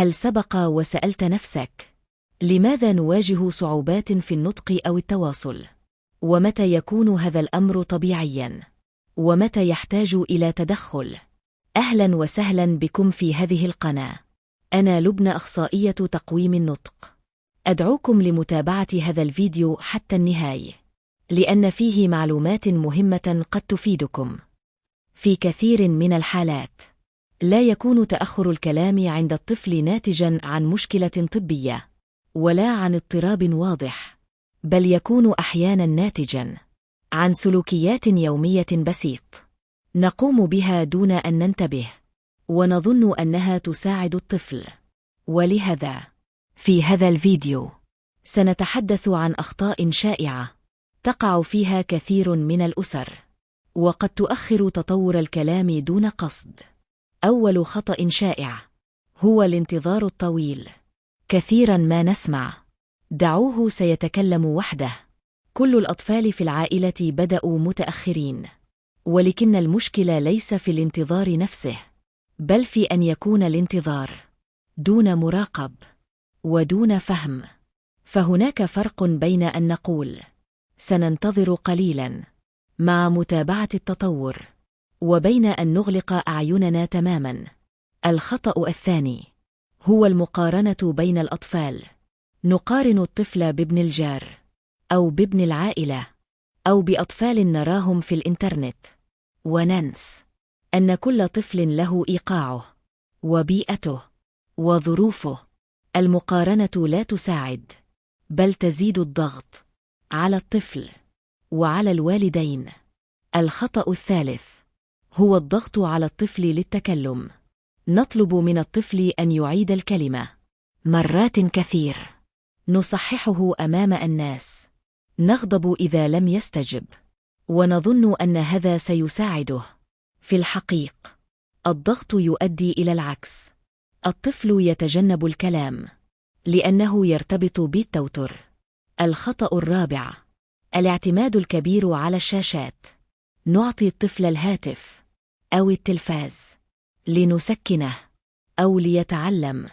هل سبق وسألت نفسك لماذا نواجه صعوبات في النطق أو التواصل؟ ومتى يكون هذا الأمر طبيعياً؟ ومتى يحتاج إلى تدخل؟ أهلاً وسهلاً بكم في هذه القناة. أنا لبنى، أخصائية تقويم النطق. أدعوكم لمتابعة هذا الفيديو حتى النهاية، لأن فيه معلومات مهمة قد تفيدكم. في كثير من الحالات لا يكون تأخر الكلام عند الطفل ناتجاً عن مشكلة طبية ولا عن اضطراب واضح، بل يكون أحياناً ناتجاً عن سلوكيات يومية بسيط نقوم بها دون أن ننتبه ونظن أنها تساعد الطفل. ولهذا في هذا الفيديو سنتحدث عن أخطاء شائعة تقع فيها كثير من الأسر وقد تؤخر تطور الكلام دون قصد. أول خطأ شائع هو الانتظار الطويل. كثيرا ما نسمع: دعوه سيتكلم وحده، كل الأطفال في العائلة بدأوا متأخرين. ولكن المشكلة ليس في الانتظار نفسه، بل في أن يكون الانتظار دون مراقب ودون فهم. فهناك فرق بين أن نقول سننتظر قليلا مع متابعة التطور، وبين أن نغلق أعيننا تماما. الخطأ الثاني هو المقارنة بين الأطفال. نقارن الطفل بابن الجار أو بابن العائلة أو بأطفال نراهم في الإنترنت، وننسى أن كل طفل له إيقاعه وبيئته وظروفه. المقارنة لا تساعد، بل تزيد الضغط على الطفل وعلى الوالدين. الخطأ الثالث هو الضغط على الطفل للتكلم. نطلب من الطفل أن يعيد الكلمة مرات كثير، نصححه أمام الناس، نغضب إذا لم يستجب، ونظن أن هذا سيساعده. في الحقيقة الضغط يؤدي إلى العكس. الطفل يتجنب الكلام لأنه يرتبط بالتوتر. الخطأ الرابع الاعتماد الكبير على الشاشات. نعطي الطفل الهاتف أو التلفاز لنسكنه أو ليتعلم،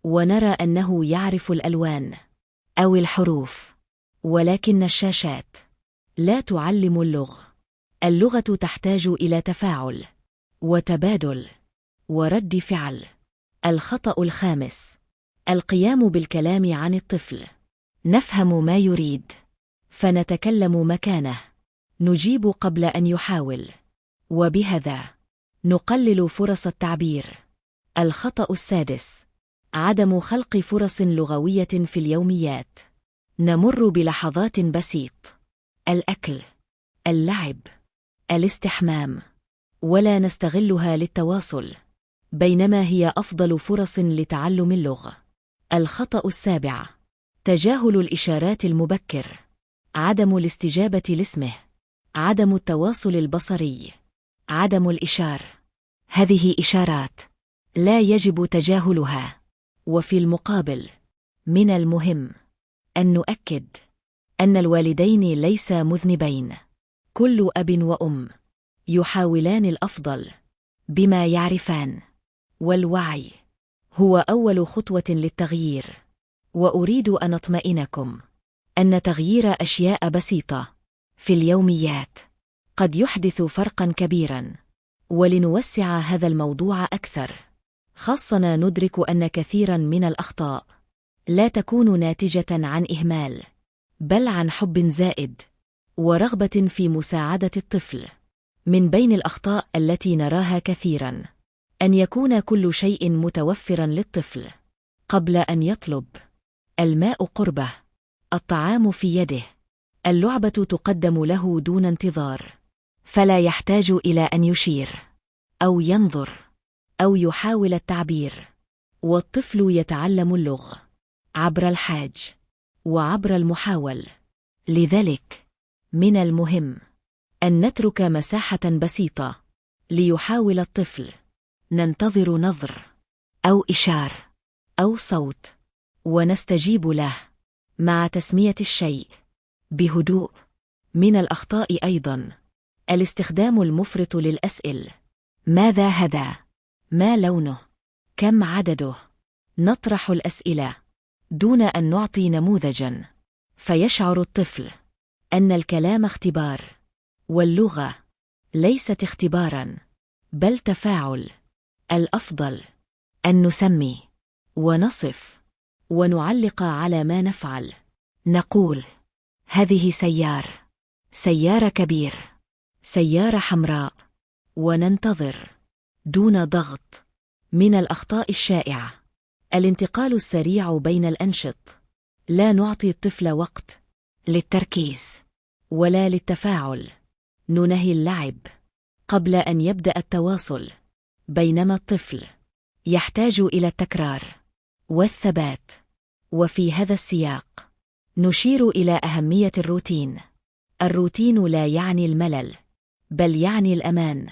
ونرى أنه يعرف الألوان أو الحروف، ولكن الشاشات لا تعلم اللغة. اللغة تحتاج إلى تفاعل وتبادل ورد فعل. الخطأ الخامس القيام بالكلام عن الطفل. نفهم ما يريد فنتكلم مكانه، نجيب قبل أن يحاول، وبهذا نقلل فرص التعبير. الخطأ السادس عدم خلق فرص لغوية في اليوميات. نمر بلحظات بسيط: الأكل، اللعب، الاستحمام، ولا نستغلها للتواصل، بينما هي أفضل فرص لتعلم اللغة. الخطأ السابع تجاهل الإشارات المبكر. عدم الاستجابة لاسمه، عدم التواصل البصري، عدم الإشارة. هذه إشارات لا يجب تجاهلها. وفي المقابل من المهم أن نؤكد أن الوالدين ليسا مذنبين. كل أب وأم يحاولان الأفضل بما يعرفان، والوعي هو أول خطوة للتغيير. وأريد أن أطمئنكم أن تغيير أشياء بسيطة في اليوميات قد يحدث فرقاً كبيراً. ولنوسع هذا الموضوع أكثر، خاصة ندرك أن كثيراً من الأخطاء لا تكون ناتجة عن إهمال، بل عن حب زائد ورغبة في مساعدة الطفل. من بين الأخطاء التي نراها كثيراً أن يكون كل شيء متوفراً للطفل قبل أن يطلب: الماء قربه، الطعام في يده، اللعبة تقدم له دون انتظار، فلا يحتاج إلى أن يشير أو ينظر أو يحاول التعبير. والطفل يتعلم اللغة عبر الحاج وعبر المحاول. لذلك من المهم أن نترك مساحة بسيطة ليحاول الطفل. ننتظر نظر أو إشارة أو صوت، ونستجيب له مع تسمية الشيء بهدوء. من الأخطاء أيضاً الاستخدام المفرط للأسئلة: ماذا هذا؟ ما لونه؟ كم عدده؟ نطرح الأسئلة دون أن نعطي نموذجاً، فيشعر الطفل أن الكلام اختبار، واللغة ليست اختباراً بل تفاعل. الأفضل أن نسمي ونصف ونعلق على ما نفعل. نقول: هذه سيارة كبير، سيارة حمراء، وننتظر دون ضغط. من الأخطاء الشائعة الانتقال السريع بين الأنشط. لا نعطي الطفل وقت للتركيز ولا للتفاعل. ننهي اللعب قبل أن يبدأ التواصل، بينما الطفل يحتاج إلى التكرار والثبات. وفي هذا السياق نشير إلى أهمية الروتين. الروتين لا يعني الملل، بل يعني الأمان.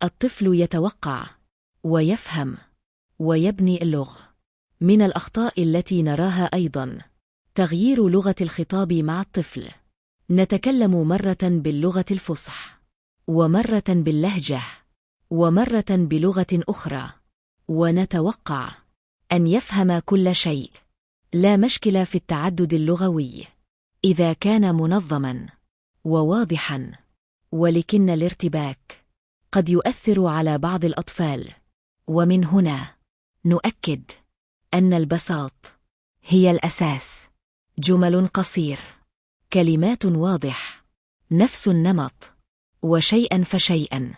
الطفل يتوقع ويفهم ويبني اللغة. من الأخطاء التي نراها أيضاً تغيير لغة الخطاب مع الطفل. نتكلم مرة باللغة الفصحى، ومرة باللهجة، ومرة بلغة أخرى، ونتوقع أن يفهم كل شيء. لا مشكلة في التعدد اللغوي إذا كان منظماً وواضحاً، ولكن الارتباك قد يؤثر على بعض الأطفال. ومن هنا نؤكد أن البساطة هي الأساس. جمل قصير، كلمات واضح، نفس النمط، وشيئاً فشيئاً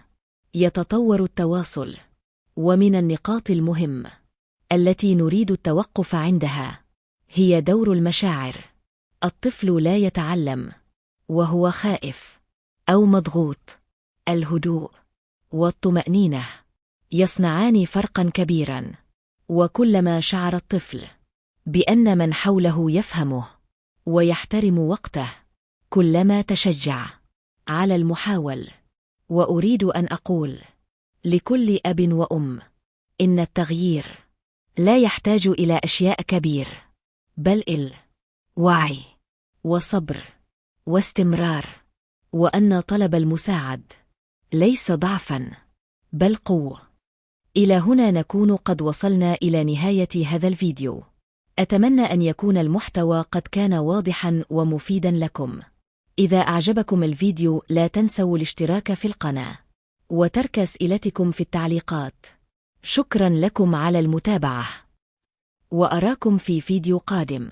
يتطور التواصل. ومن النقاط المهمة التي نريد التوقف عندها هي دور المشاعر. الطفل لا يتعلم وهو خائف أو مضغوط. الهدوء والطمأنينة يصنعان فرقاً كبيراً. وكلما شعر الطفل بأن من حوله يفهمه ويحترم وقته، كلما تشجع على المحاول. وأريد أن أقول لكل أب وأم إن التغيير لا يحتاج إلى أشياء كبير، بل الوعي وصبر واستمرار، وأن طلب المساعد ليس ضعفاً بل قوة. إلى هنا نكون قد وصلنا إلى نهاية هذا الفيديو. أتمنى أن يكون المحتوى قد كان واضحاً ومفيداً لكم. إذا أعجبكم الفيديو لا تنسوا الاشتراك في القناة وترك أسئلتكم في التعليقات. شكراً لكم على المتابعة، وأراكم في فيديو قادم.